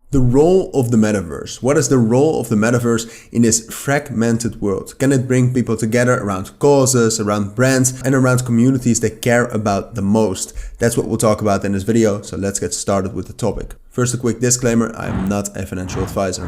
The role of the metaverse. What is the role of the metaverse in this fragmented world? Can it bring people together around causes, around brands, and around communities they care about the most? That's what we'll talk about in this video, so let's get started with the topic. First, a quick disclaimer, I am not a financial advisor.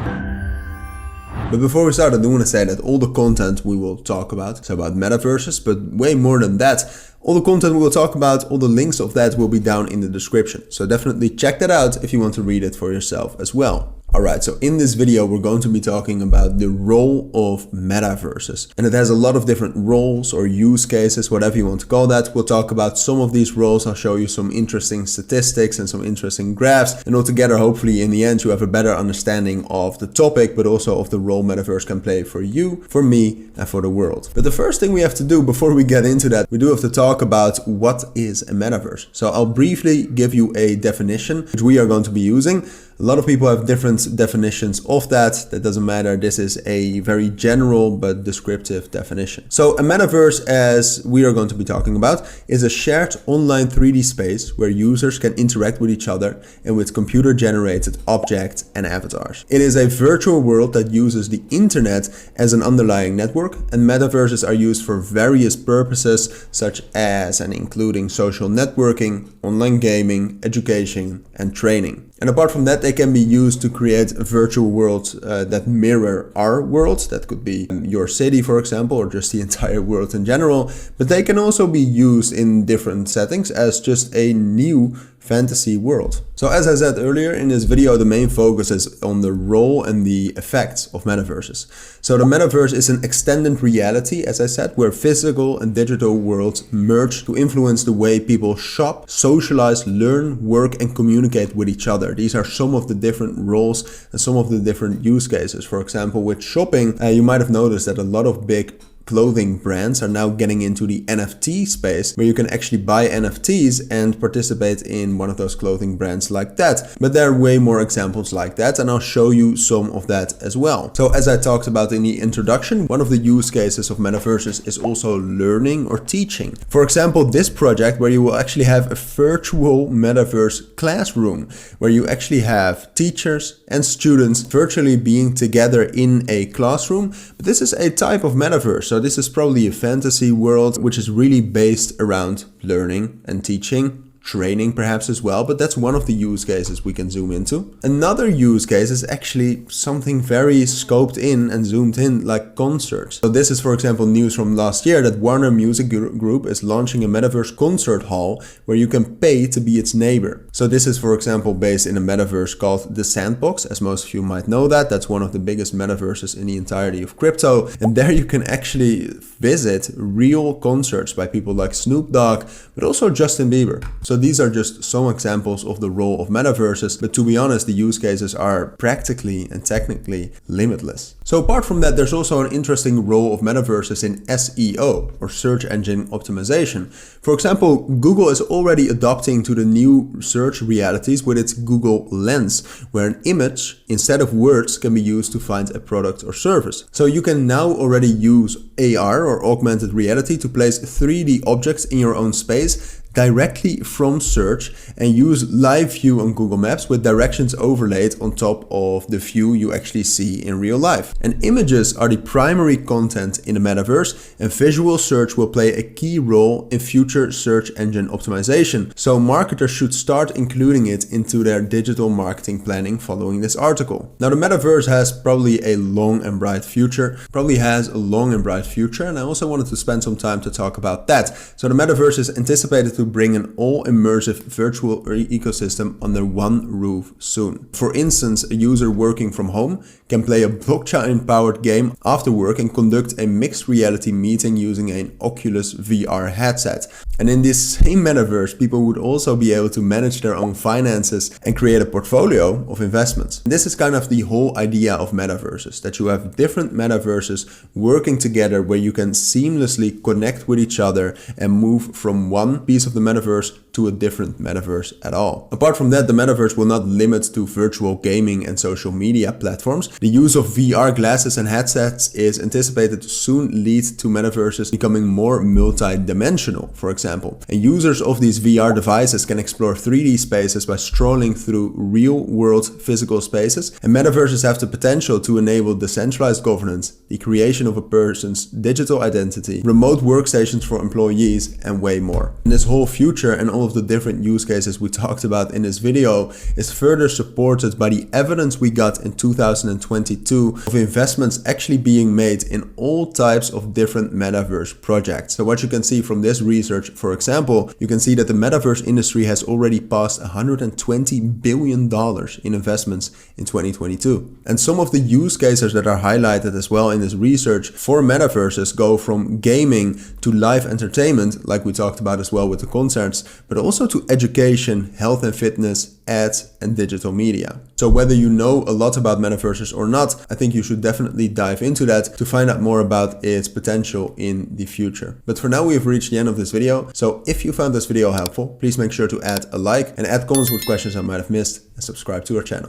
But before we start, I do want to say that all the content we will talk about is about metaverses, but way more than that. All the content we will talk about, all the links of that will be down in the description. So definitely check that out if you want to read it for yourself as well. Alright, so in this video we're going to be talking about the role of metaverses. And it has a lot of different roles or use cases, whatever you want to call that. We'll talk about some of these roles. I'll show you some interesting statistics and some interesting graphs. And altogether, hopefully in the end, you have a better understanding of the topic, but also of the role metaverse can play for you, for me, and for the world. But the first thing we have to do before we get into that, we do have to talk about what is a metaverse. So I'll briefly give you a definition, which we are going to be using. A lot of people have different definitions of that. That doesn't matter. This is a very general but descriptive definition. So a metaverse, as we are going to be talking about, is a shared online 3D space where users can interact with each other and with computer-generated objects and avatars. It is a virtual world that uses the internet as an underlying network, and metaverses are used for various purposes such as and including social networking, online gaming, education, and training. And apart from that, they can be used to create virtual worlds that mirror our worlds. That could be your city, for example, or just the entire world in general. But they can also be used in different settings as just a new fantasy world. So as I said earlier in this video, the main focus is on the role and the effects of metaverses. So the metaverse is an extended reality, as I said, where physical and digital worlds merge to influence the way people shop, socialize, learn, work, and communicate with each other. These are some of the different roles and some of the different use cases. For example, with shopping, you might have noticed that a lot of big clothing brands are now getting into the NFT space where you can actually buy NFTs and participate in one of those clothing brands like that. But there are way more examples like that, and I'll show you some of that as well. So as I talked about in the introduction, one of the use cases of metaverses is also learning or teaching. For example, this project where you will actually have a virtual metaverse classroom where you actually have teachers and students virtually being together in a classroom. But this is a type of metaverse. So this is probably a fantasy world which is really based around learning and teaching, training perhaps as well, but that's one of the use cases we can zoom into. Another use case is actually something very scoped in and zoomed in, like concerts. So this is, for example, news from last year that Warner Music Group is launching a metaverse concert hall where you can pay to be its neighbor. So this is, for example, based in a metaverse called the Sandbox, as most of you might know that. That's one of the biggest metaverses in the entirety of crypto. And there you can actually visit real concerts by people like Snoop Dogg, but also Justin Bieber. So these are just some examples of the role of metaverses, but to be honest, the use cases are practically and technically limitless. So apart from that, there's also an interesting role of metaverses in SEO, or search engine optimization. For example, Google is already adopting to the new search realities with its Google Lens, where an image instead of words can be used to find a product or service. So you can now already use AR or augmented reality to place 3D objects in your own space directly from search and use live view on Google Maps with directions overlaid on top of the view you actually see in real life. And images are the primary content in the metaverse, and visual search will play a key role in future search engine optimization. So marketers should start including it into their digital marketing planning following this article. Now the metaverse has probably a long and bright future, and I also wanted to spend some time to talk about that. So the metaverse is anticipated to bring an all-immersive virtual ecosystem under one roof soon. For instance, a user working from home can play a blockchain-powered game after work and conduct a mixed reality meeting using an Oculus VR headset. And in this same metaverse, people would also be able to manage their own finances and create a portfolio of investments. This is kind of the whole idea of metaverses, that you have different metaverses working together where you can seamlessly connect with each other and move from one piece of the metaverse to a different metaverse at all. Apart from that, the metaverse will not limit to virtual gaming and social media platforms. The use of VR glasses and headsets is anticipated to soon lead to metaverses becoming more multi-dimensional, for example. And users of these VR devices can explore 3D spaces by strolling through real-world physical spaces. And metaverses have the potential to enable decentralized governance, the creation of a person's digital identity, remote workstations for employees, and way more. And this whole future and all of the different use cases we talked about in this video is further supported by the evidence we got in 2022 of investments actually being made in all types of different metaverse projects. So what you can see from this research, for example, you can see that the metaverse industry has already passed $120 billion in investments in 2022. And some of the use cases that are highlighted as well in this research for metaverses go from gaming to live entertainment, like we talked about as well with the concerts, but also to education, health and fitness, ads, and digital media. So whether you know a lot about metaverses or not, I think you should definitely dive into that to find out more about its potential in the future. But for now, we have reached the end of this video. So if you found this video helpful, please make sure to add a like and add comments with questions I might have missed and subscribe to our channel.